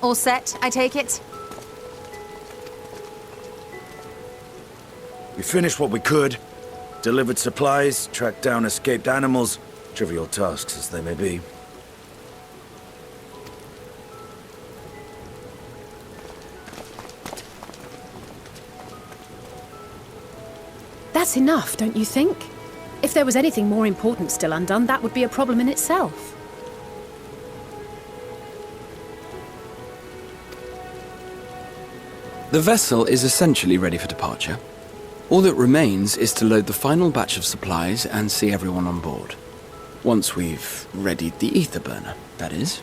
All set, I take it? We finished what we could. Delivered supplies, tracked down escaped animals. Trivial tasks as they may be. That's enough, don't you think? If there was anything more important still undone, that would be a problem in itself. The vessel is essentially ready for departure. All that remains is to load the final batch of supplies and see everyone on board. Once we've readied the ether burner, that is.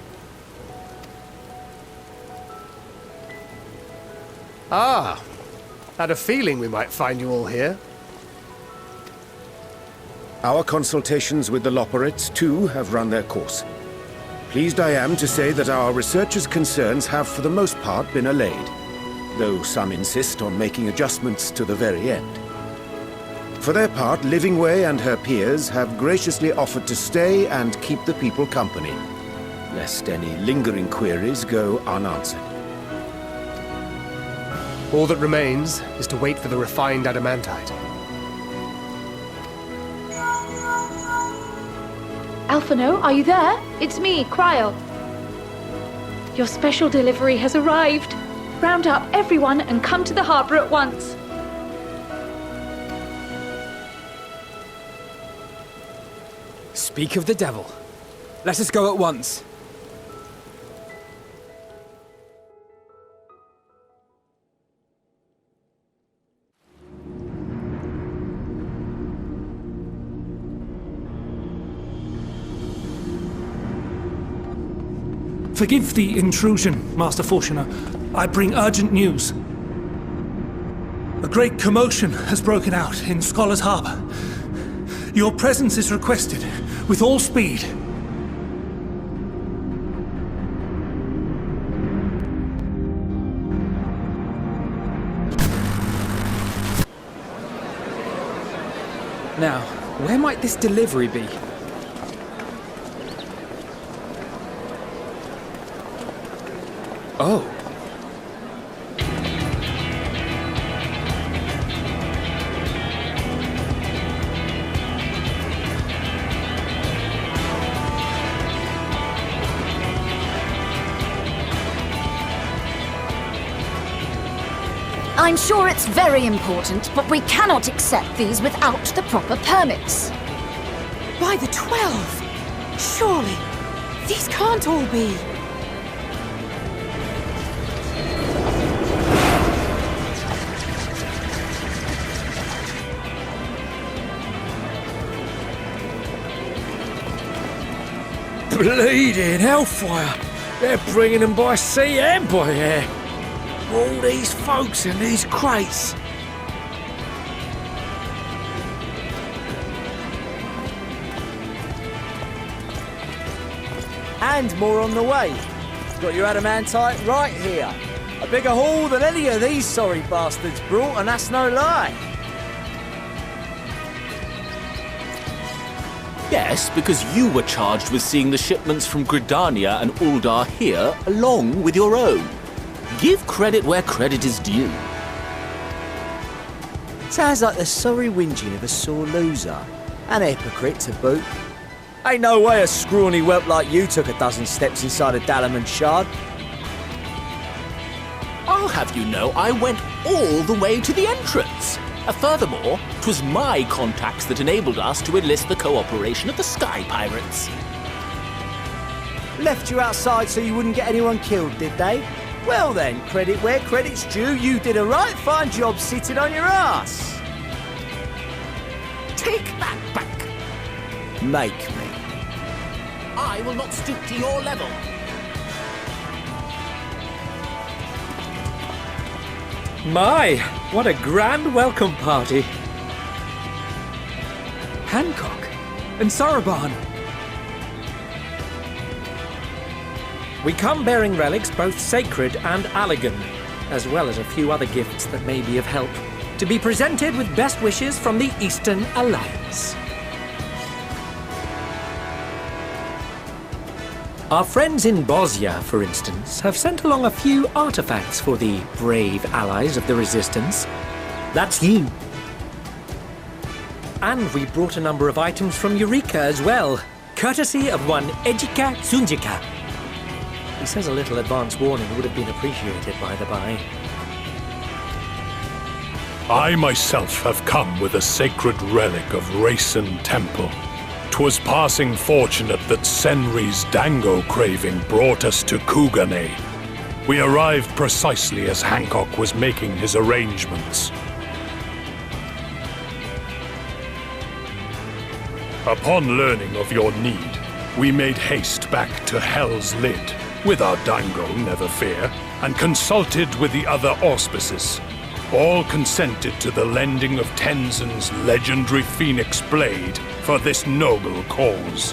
Ah, had a feeling we might find you all here. Our consultations with the Loperites, too, have run their course. Pleased I am to say that our researchers' concerns have for the most part been allayed, though some insist on making adjustments to the very end. For their part, Livingway and her peers have graciously offered to stay and keep the people company, lest any lingering queries go unanswered. All that remains is to wait for the refined adamantite. Alphino, are you there? It's me, Cryo. Your special delivery has arrived. Round up everyone and come to the harbor at once. Speak of the devil. Let us go at once. Forgive the intrusion, Master Fortuner. I bring urgent news. A great commotion has broken out in Scholar's Harbor. Your presence is requested, with all speed. Now, where might this delivery be? Oh. I'm sure it's very important, but we cannot accept these without the proper permits. By the 12! Surely, these can't all be... Bleeding hellfire! They're bringing them by sea and by air. All these folks in these crates. And more on the way. Got your adamantite right here. A bigger haul than any of these sorry bastards brought, and that's no lie. Yes, because you were charged with seeing the shipments from Gridania and Uldar here, along with your own. Give credit where credit is due. Sounds like the sorry whinging of a sore loser. An hypocrite to boot. Ain't no way a scrawny whelp like you took a dozen steps inside a Adamant shard. I'll have you know I went all the way to the entrance. Furthermore, 'twas my contacts that enabled us to enlist the cooperation of the Sky Pirates. Left you outside so you wouldn't get anyone killed, did they? Well then, credit where credit's due, you did a right fine job sitting on your ass. Take that back. Make me. I will not stoop to your level. My, what a grand welcome party. Hancock and Saraban. We come bearing relics both sacred and Allegan, as well as a few other gifts that may be of help, to be presented with best wishes from the Eastern Alliance. Our friends in Bosnia, for instance, have sent along a few artifacts for the brave allies of the Resistance. That's you. And we brought a number of items from Eureka as well, courtesy of one Ejika Sunjika. He says a little advance warning would have been appreciated, by the by. I myself have come with a sacred relic of Rayson Temple. 'Twas passing fortunate that Senri's dango craving brought us to Kugane. We arrived precisely as Hancock was making his arrangements. Upon learning of your need, we made haste back to Hell's Lid, with our dango, never fear, and consulted with the other auspices. All consented to the lending of Tenzin's legendary Phoenix Blade for this noble cause.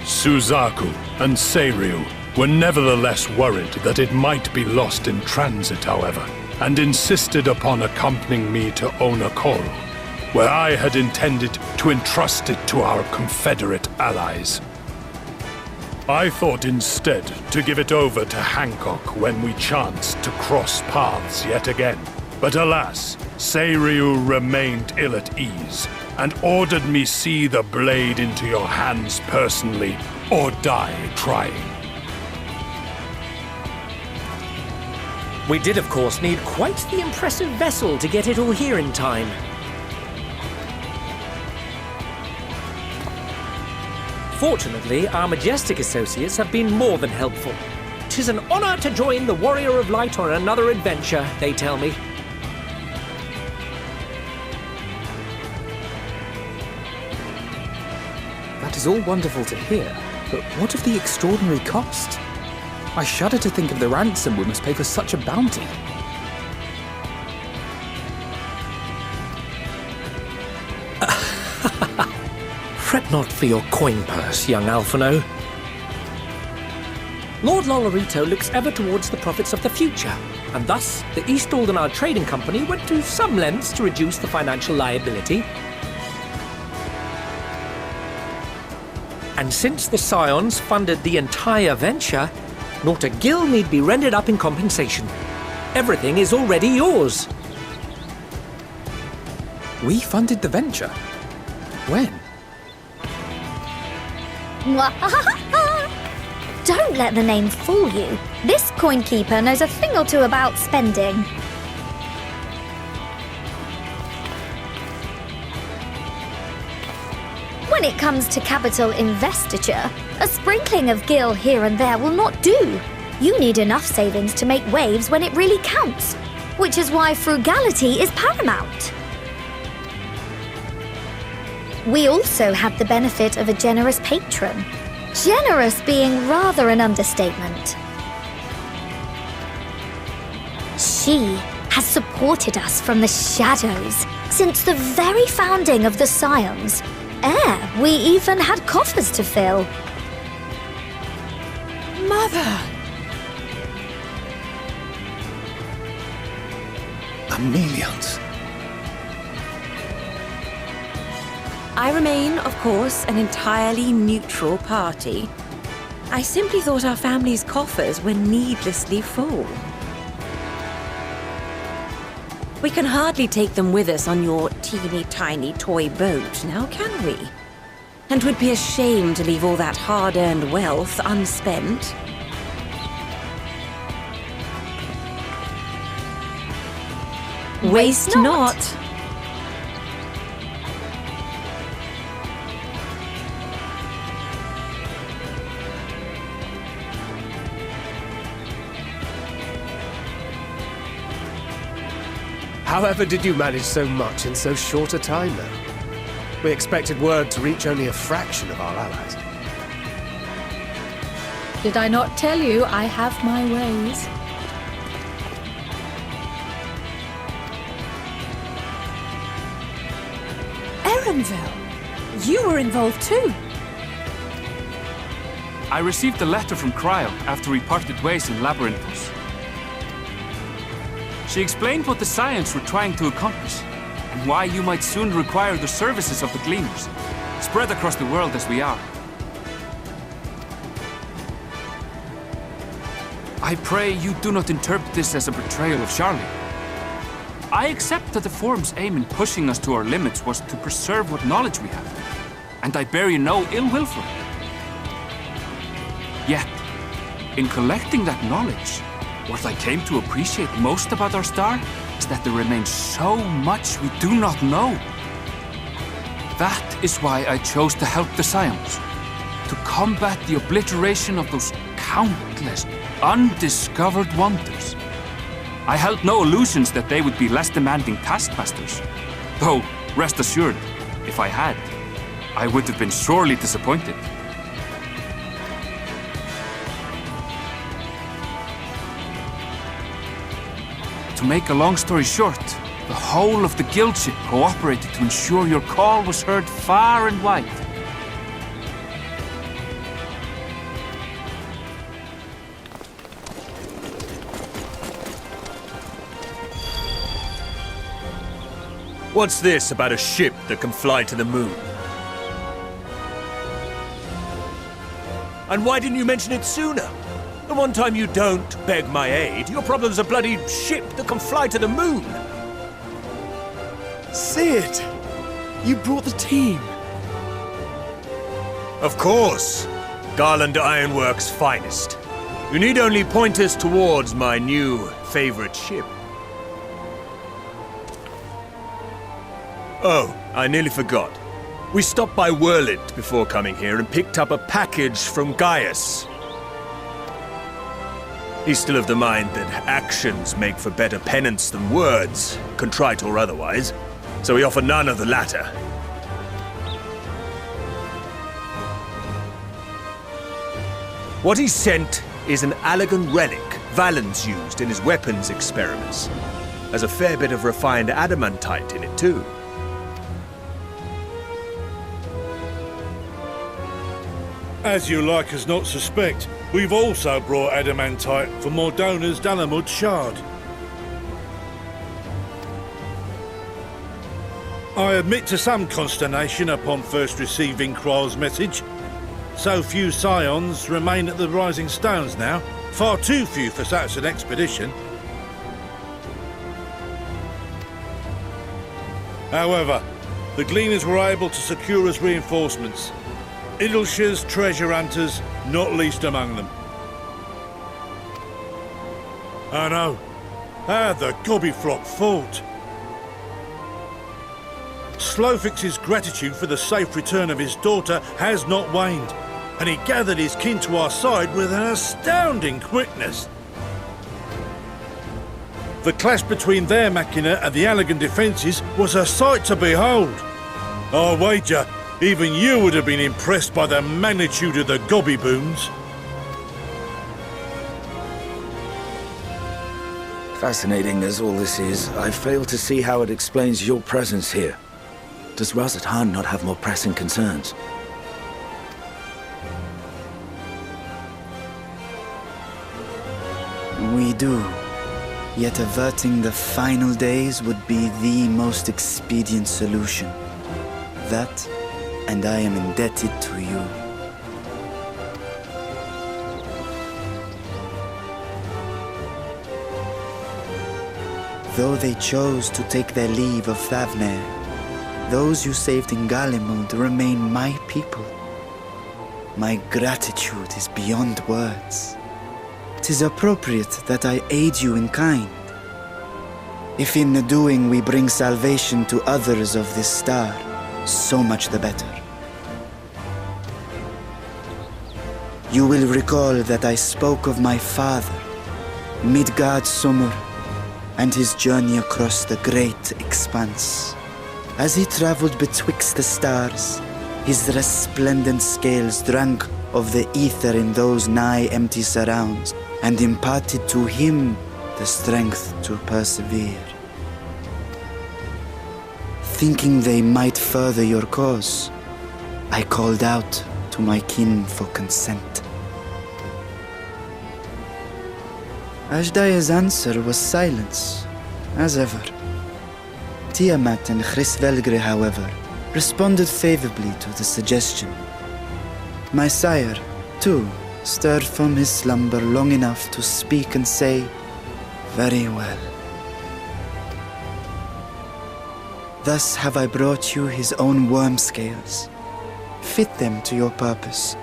Suzaku and Seiryu were nevertheless worried that it might be lost in transit, however, and insisted upon accompanying me to Onokoro, where I had intended to entrust it to our Confederate allies. I thought instead to give it over to Hancock when we chanced to cross paths yet again. But alas, Seiryu remained ill at ease, and ordered me see the blade into your hands personally, or die trying. We did, of course, need quite the impressive vessel to get it all here in time. Fortunately, our majestic associates have been more than helpful. 'Tis an honor to join the Warrior of Light on another adventure, they tell me. That is all wonderful to hear, but what of the extraordinary cost? I shudder to think of the ransom we must pay for such a bounty. Fret not for your coin purse, young Alphino. Lord Lolorito looks ever towards the profits of the future, and thus the East Aldenard Trading Company went to some lengths to reduce the financial liability. And since the Scions funded the entire venture, not a gill need be rendered up in compensation. Everything is already yours. We funded the venture? When? Don't let the name fool you. This coin keeper knows a thing or two about spending. When it comes to capital investiture, a sprinkling of gil here and there will not do. You need enough savings to make waves when it really counts, which is why frugality is paramount. We also had the benefit of a generous patron. Generous being rather an understatement. She has supported us from the shadows since the very founding of the Scions. We even had coffers to fill. Mother! Amelians. I remain, of course, an entirely neutral party. I simply thought our family's coffers were needlessly full. We can hardly take them with us on your teeny-tiny toy boat, now can we? And 'twould be a shame to leave all that hard-earned wealth unspent. Waste not. However did you manage so much in so short a time now? We expected word to reach only a fraction of our allies. Did I not tell you I have my ways? Erenville, you were involved too. I received a letter from Cryo after we parted ways in Labyrinthos. She explained what the Scions were trying to accomplish, and why you might soon require the services of the Gleaners, spread across the world as we are. I pray you do not interpret this as a betrayal of Charlie. I accept that the Forum's aim in pushing us to our limits was to preserve what knowledge we have, and I bear you no ill will for it. Yet, in collecting that knowledge, what I came to appreciate most about our star is that there remains so much we do not know. That is why I chose to help the Scions, to combat the obliteration of those countless, undiscovered wonders. I held no illusions that they would be less demanding taskmasters. Though, rest assured, if I had, I would have been sorely disappointed. To make a long story short, the whole of the guildship cooperated to ensure your call was heard far and wide. What's this about a ship that can fly to the moon? And why didn't you mention it sooner? The one time you don't beg my aid, your problem's a bloody ship that can fly to the moon. Sid! You brought the team! Of course! Garland Ironworks' finest. You need only point us towards my new favorite ship. Oh, I nearly forgot. We stopped by Whirlit before coming here and picked up a package from Gaius. He's still of the mind that actions make for better penance than words, contrite or otherwise, so we offer none of the latter. What he sent is an Allegan relic Valens used in his weapons experiments. There's a fair bit of refined adamantite in it too. As you like us not suspect, we've also brought adamantite from Mordona's Dalamud shard. I admit to some consternation upon first receiving Kryl's message. So few Scions remain at the Rising Stones now. Far too few for such an expedition. However, the Gleaners were able to secure us reinforcements. Idleshire's treasure hunters, not least among them. I know. How the Gobbyflock fought. Slowfix's gratitude for the safe return of his daughter has not waned, and he gathered his kin to our side with an astounding quickness. The clash between their machina and the Allegan defences was a sight to behold. I wager even you would have been impressed by the magnitude of the gobby booms. Fascinating as all this is, I fail to see how it explains your presence here. Does Razat Han not have more pressing concerns? We do. Yet averting the final days would be the most expedient solution. That, and I am indebted to you. Though they chose to take their leave of Thavnair, those you saved in Galimund remain my people. My gratitude is beyond words. 'Tis appropriate that I aid you in kind. If in the doing we bring salvation to others of this star, so much the better. You will recall that I spoke of my father, Midgard Summer, and his journey across the great expanse. As he traveled betwixt the stars, his resplendent scales drank of the ether in those nigh empty surrounds, and imparted to him the strength to persevere. Thinking they might further your cause, I called out to my kin for consent. Ajdaya's answer was silence, as ever. Tiamat and Chris-Velgre, however, responded favorably to the suggestion. My sire, too, stirred from his slumber long enough to speak and say, "Very well. Thus have I brought you his own worm scales. Fit them to your purpose,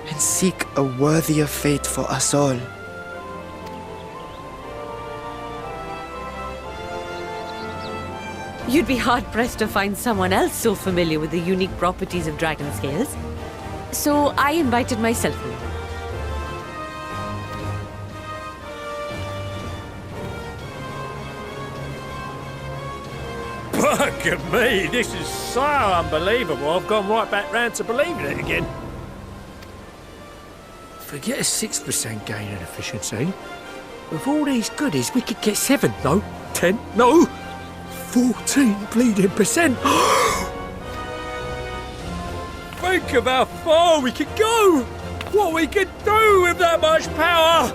and seek a worthier fate for us all." You'd be hard-pressed to find someone else so familiar with the unique properties of dragon scales. So I invited myself in. Bugger me, this is so unbelievable. I've gone right back round to believing it again. Forget a 6% gain in efficiency. With all these goodies, we could get 7, no, 10, no, 14 bleeding percent. Think of how far we could go. What we could do with that much power.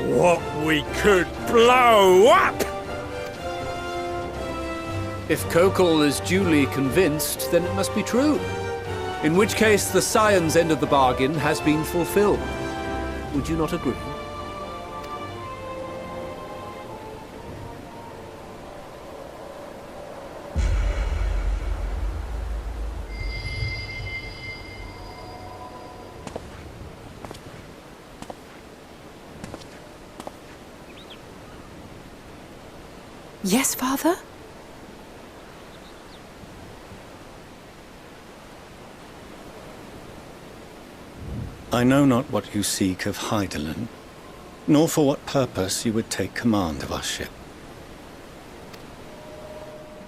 What we could blow up. If Kokol is duly convinced, then it must be true. In which case, the Scion's end of the bargain has been fulfilled. Would you not agree? Yes, Father? I know not what you seek of Hydaelyn, nor for what purpose you would take command of our ship.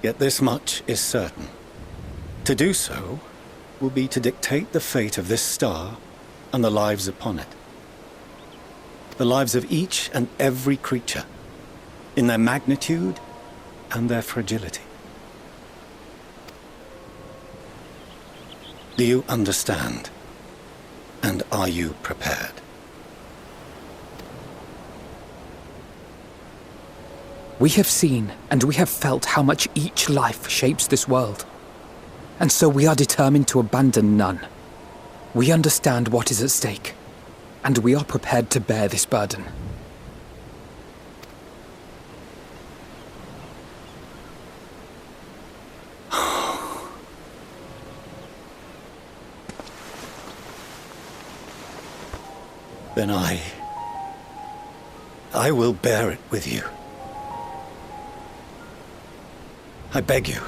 Yet this much is certain. To do so will be to dictate the fate of this star and the lives upon it. The lives of each and every creature, in their magnitude and their fragility. Do you understand? And are you prepared? We have seen and we have felt how much each life shapes this world. And so we are determined to abandon none. We understand what is at stake, and we are prepared to bear this burden. Then I will bear it with you. I beg you,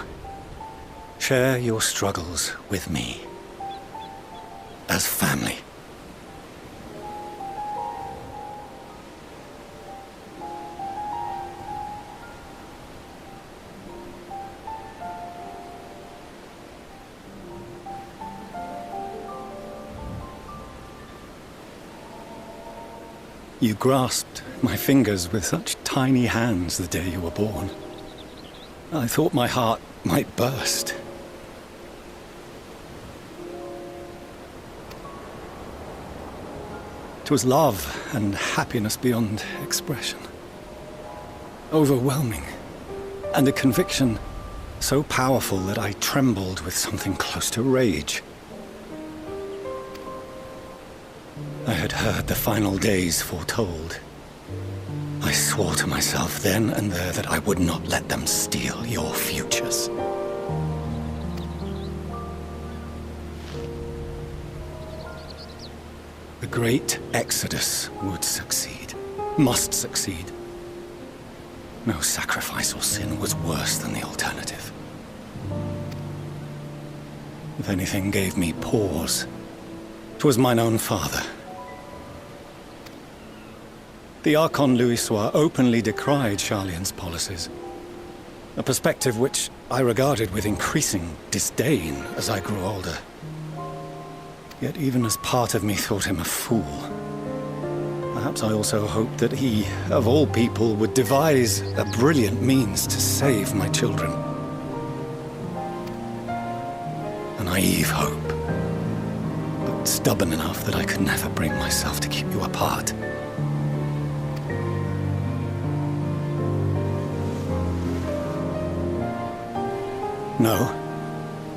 share your struggles with me. As family. You grasped my fingers with such tiny hands the day you were born. I thought my heart might burst. It was love and happiness beyond expression. Overwhelming. And a conviction so powerful that I trembled with something close to rage. I had heard the final days foretold. I swore to myself then and there that I would not let them steal your futures. The great Exodus would succeed, must succeed. No sacrifice or sin was worse than the alternative. If anything gave me pause, 'twas mine own father. The Archon Louisoix openly decried Charlian's policies, a perspective which I regarded with increasing disdain as I grew older. Yet even as part of me thought him a fool, perhaps I also hoped that he, of all people, would devise a brilliant means to save my children. A naive hope, but stubborn enough that I could never bring myself to keep you apart. No,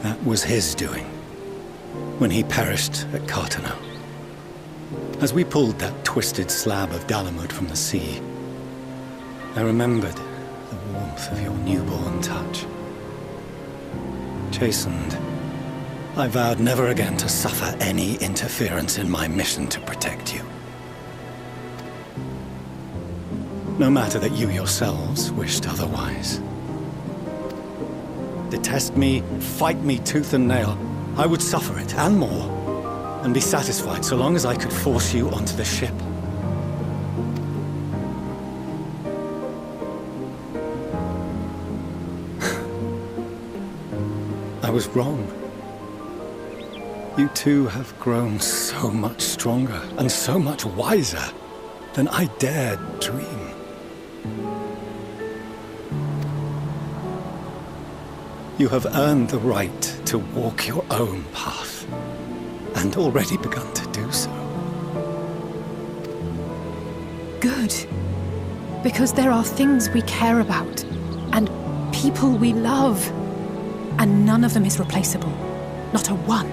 that was his doing, when he perished at Carteneau. As we pulled that twisted slab of Dalamud from the sea, I remembered the warmth of your newborn touch. Chastened, I vowed never again to suffer any interference in my mission to protect you. No matter that you yourselves wished otherwise. Detest me, fight me tooth and nail, I would suffer it, and more, and be satisfied so long as I could force you onto the ship. I was wrong. You two have grown so much stronger and so much wiser than I dared dream. You have earned the right to walk your own path, and already begun to do so. Good. Because there are things we care about, and people we love, and none of them is replaceable. Not a one.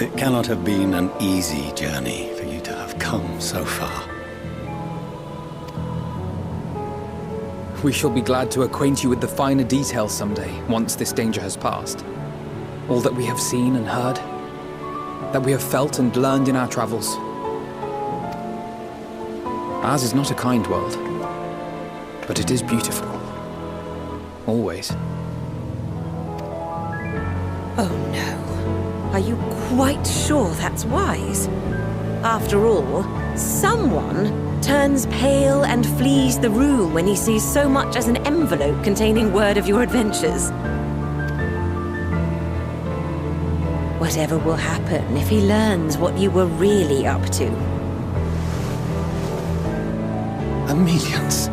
It cannot have been an easy journey for you to have come so far. We shall be glad to acquaint you with the finer details someday, once this danger has passed. All that we have seen and heard, that we have felt and learned in our travels. Ours is not a kind world, but it is beautiful. Always. Oh no. Are you quite sure that's wise? After all, someone turns pale and flees the room when he sees so much as an envelope containing word of your adventures. Whatever will happen if he learns what you were really up to? Amelians.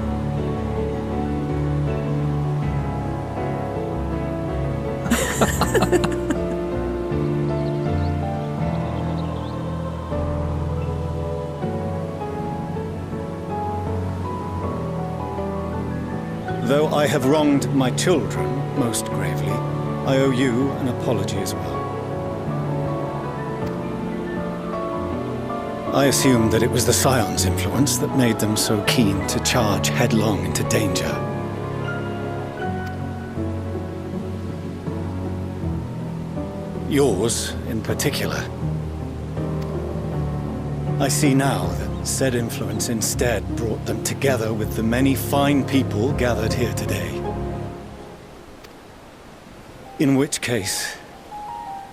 Though I have wronged my children most gravely, I owe you an apology as well. I assumed that it was the Scion's influence that made them so keen to charge headlong into danger. Yours, in particular. I see now that said influence instead brought them together with the many fine people gathered here today. In which case,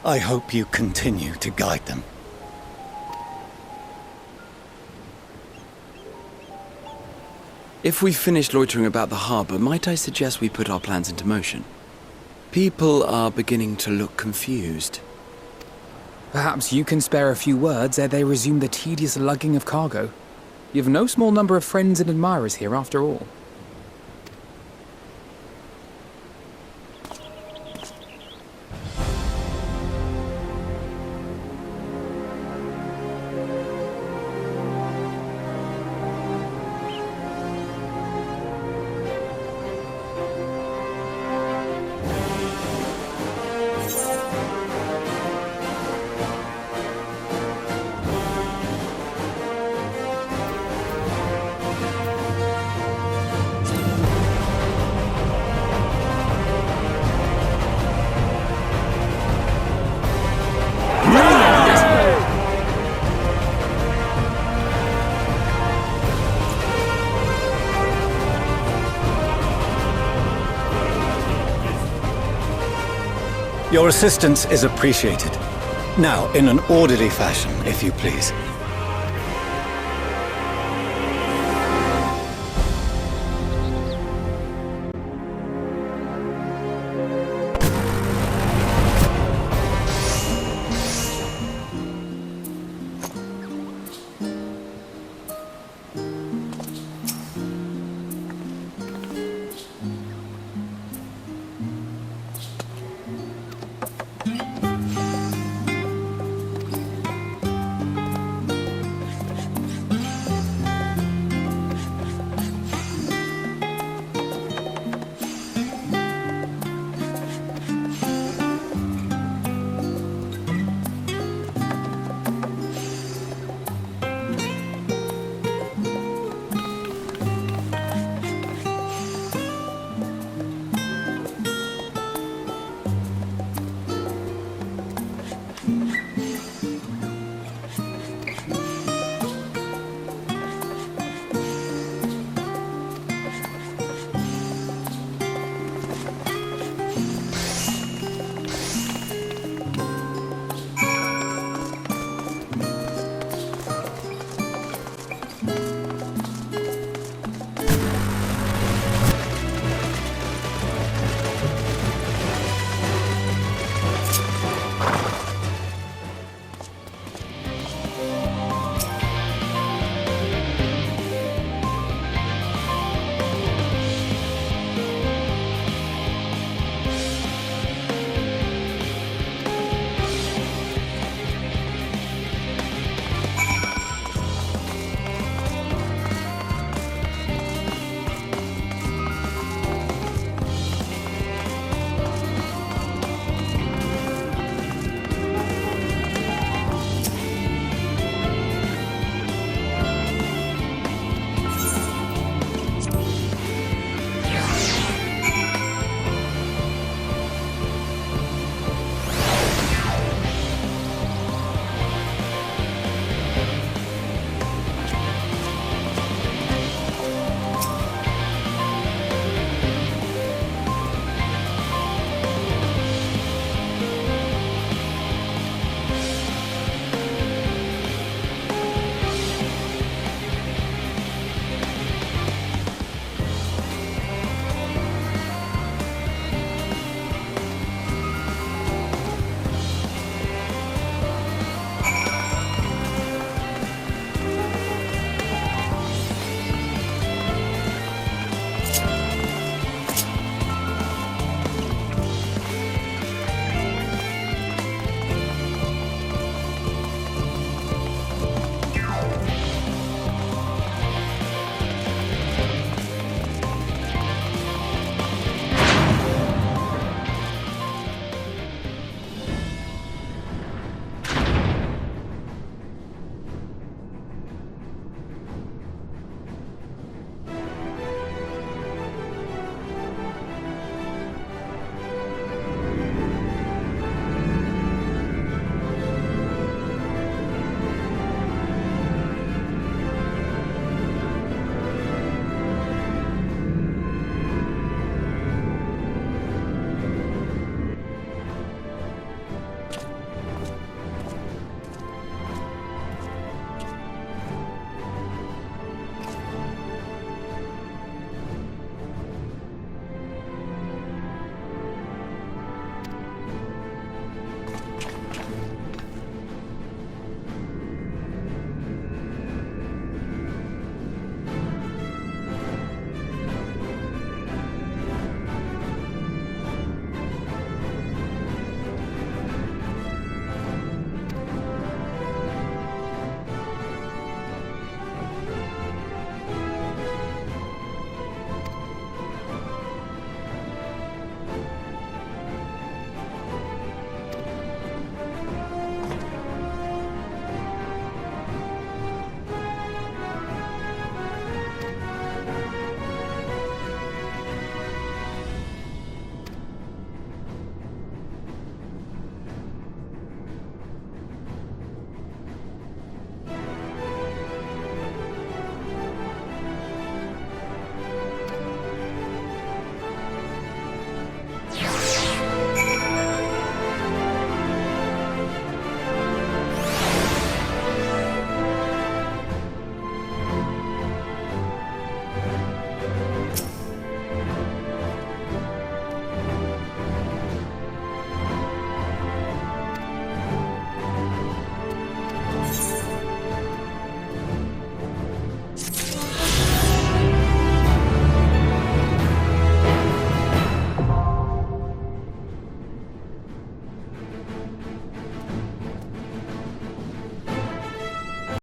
I hope you continue to guide them. If we've finished loitering about the harbor, might I suggest we put our plans into motion? People are beginning to look confused. Perhaps you can spare a few words ere they resume the tedious lugging of cargo. You've no small number of friends and admirers here, after all. Your assistance is appreciated. Now, in an orderly fashion, if you please.